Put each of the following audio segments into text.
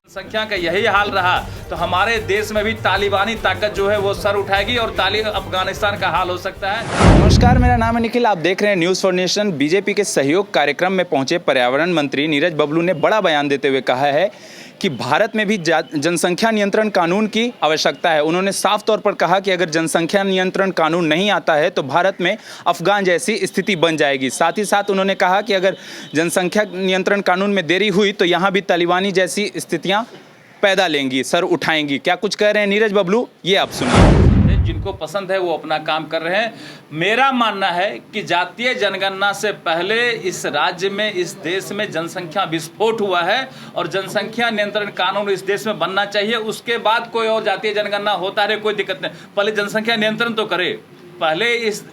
संख्या का यही हाल रहा तो हमारे देश में भी तालिबानी ताकत जो है वो सर उठाएगी और अफगानिस्तान का हाल हो सकता है। नमस्कार, मेरा नाम है निखिल। आप देख रहे हैं न्यूज़ फॉर नेशन। बीजेपी के सहयोग कार्यक्रम में पहुंचे पर्यावरण मंत्री नीरज बबलू ने बड़ा बयान देते हुए कहा है कि भारत में भी जनसंख्या नियंत्रण कानून की आवश्यकता है। उन्होंने साफ तौर पर कहा कि अगर जनसंख्या नियंत्रण कानून नहीं आता है तो भारत में अफगान जैसी स्थिति बन जाएगी। साथ ही साथ उन्होंने कहा कि अगर जनसंख्या नियंत्रण कानून में देरी हुई तो यहाँ भी तालिबानी जैसी स्थितियाँ पैदा लेंगी, सर उठाएंगी। क्या कुछ कह रहे हैं नीरज बबलू, ये आप सुनिए। जिनको पसंद है वो अपना काम कर रहे हैं। मेरा मानना है कि जातीय जनगणना से पहले इस राज्य में, इस देश में जनसंख्या विस्फोट हुआ है और जनसंख्या नियंत्रण कानून इस देश में बनना चाहिए। उसके बाद कोई और जातीय जनगणना होता रहे, कोई दिक्कत नहीं। पहले जनसंख्या नियंत्रण तो करे। पहले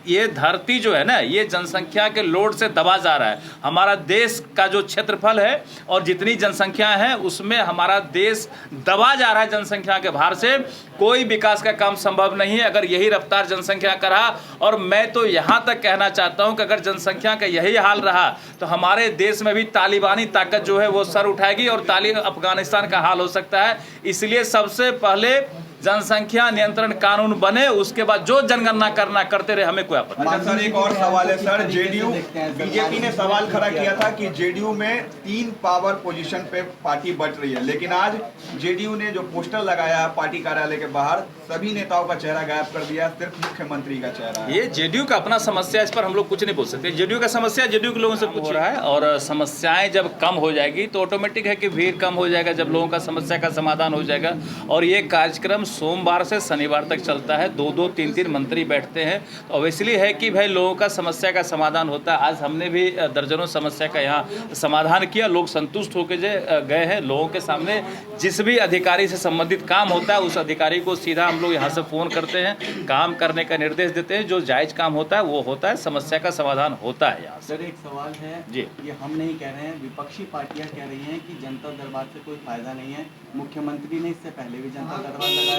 ये धरती जो है ना, ये जनसंख्या के लोड से दबा जा रहा है। हमारा देश का जो क्षेत्रफल है और जितनी जनसंख्या है उसमें हमारा देश दबा जा रहा है जनसंख्या के भार से। कोई विकास का काम संभव नहीं है अगर यही रफ्तार जनसंख्या का रहा। और मैं तो यहाँ तक कहना चाहता हूँ कि अगर जनसंख्या का यही हाल रहा तो हमारे देश में भी तालिबानी ताकत जो है वो सर उठाएगी और अफगानिस्तान का हाल हो सकता है। इसलिए सबसे पहले जनसंख्या नियंत्रण कानून बने, उसके बाद जो जनगणना करना करते रहे, हमें कोई आपत्ति नहीं। सर, एक और सवाल है सर। जेडीयू, बीजेपी ने सवाल खड़ा किया था कि जेडीयू में 3 पावर पोजीशन पे पार्टी बट रही है, लेकिन आज जेडीयू ने जो पोस्टर लगाया पार्टी कार्यालय के बाहर, सभी नेताओं का चेहरा गायब कर दिया, सिर्फ मुख्यमंत्री का चेहरा है। ये जेडीयू का अपना समस्या, इस पर हम लोग कुछ नहीं बोल सकते। जेडीयू का समस्या जेडीयू के लोगों से पूछ रहा है और समस्याएं जब कम हो जाएगी तो ऑटोमेटिक है कि भीड़ कम हो जाएगा, जब लोगों का समस्या का समाधान हो जाएगा। और ये कार्यक्रम सोमवार से शनिवार तक चलता है, 2-2, 3-3 मंत्री बैठते हैं। तो इसलिए है कि भाई लोगों का समस्या का समाधान होता है। आज हमने भी दर्जनों समस्या का यहाँ समाधान किया, लोग संतुष्ट होकर गए हैं। लोगों के सामने जिस भी अधिकारी से संबंधित काम होता है उस अधिकारी को सीधा हम लोग यहाँ से फ़ोन करते हैं, काम करने का निर्देश देते हैं। जो जायज़ काम होता है वो होता है, समस्या का समाधान होता है। यहाँ सर एक सवाल है जी, ये हम नहीं कह रहे हैं, विपक्षी पार्टियां कह रही हैं कि जनता दरबार से कोई फायदा नहीं है। मुख्यमंत्री ने इससे पहले भी जनता दरबार लगाया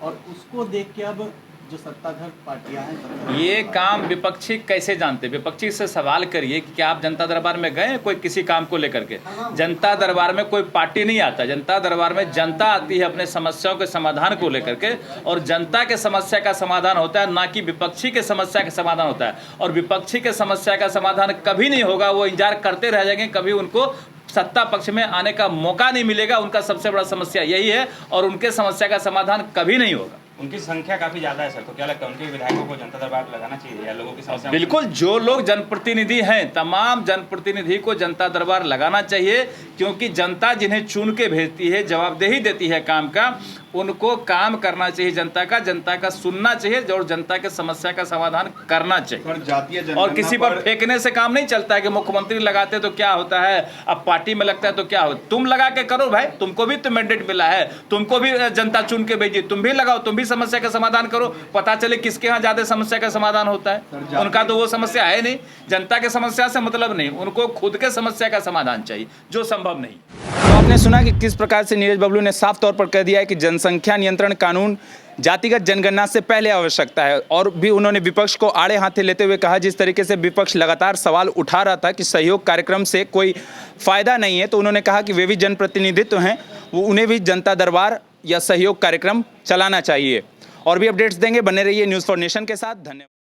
और उसको देख के अब जो सत्ताधार पार्टियां हैं, ये काम विपक्षी कैसे जानते? विपक्षी से सवाल करिए कि क्या आप जनता दरबार में गए कोई किसी काम को लेकर के? जनता दरबार में कोई पार्टी नहीं आता। जनता दरबार में जनता आती है अपने समस्याओं के समाधान को लेकर के, और जनता के समस्या का समाधान होता है, ना कि विपक्षी के समस्या का समाधान होता है। और विपक्षी के समस्या का समाधान कभी नहीं होगा, वो इंतजार करते रह जाएंगे, कभी उनको सत्ता पक्ष में आने का मौका नहीं मिलेगा। उनका सबसे बड़ा समस्या यही है और उनके समस्या का समाधान कभी नहीं होगा। उनकी संख्या काफी ज्यादा है सर, तो क्या लगता है उनके विधायकों को जनता दरबार लगाना चाहिए या लोगों की समस्या? बिल्कुल, जो लोग जनप्रतिनिधि हैं तमाम जनप्रतिनिधि को जनता दरबार लगाना चाहिए, क्योंकि जनता जिन्हें चुन के भेजती है, जवाबदेही देती है काम का, उनको काम करना चाहिए जनता का सुनना चाहिए और जनता के समस्या का समाधान करना चाहिए। और किसी पर फेंकने से काम नहीं चलता है कि मुख्यमंत्री लगाते तो क्या होता है, अब पार्टी में लगता है तो क्या हो। तुम लगा के करो भाई, तुमको भी तो मैंडेट मिला है, तुमको भी जनता चुन के भेजी, तुम भी लगाओ, तुम भी समस्या का समाधान करो। पता चले किसके यहाँ ज्यादा समस्या का समाधान होता है। उनका तो वो समस्या है नहीं, जनता के समस्या से मतलब नहीं, उनको खुद के समस्या का समाधान चाहिए, जो संभव नहीं। तो आपने सुना कि किस प्रकार से नीरज बबलू ने साफ तौर पर कह दिया है कि जनसंख्या नियंत्रण कानून जातिगत जनगणना से पहले आवश्यकता है। और भी उन्होंने विपक्ष को आड़े हाथे लेते हुए कहा, जिस तरीके से विपक्ष लगातार सवाल उठा रहा था कि सहयोग कार्यक्रम से कोई फायदा नहीं है, तो उन्होंने कहा कि वे भी जनप्रतिनिधित्व हैं, वो उन्हें भी जनता दरबार या सहयोग कार्यक्रम चलाना चाहिए। और भी अपडेट्स देंगे, बने रहिए न्यूज़ फॉर नेशन के साथ। धन्यवाद।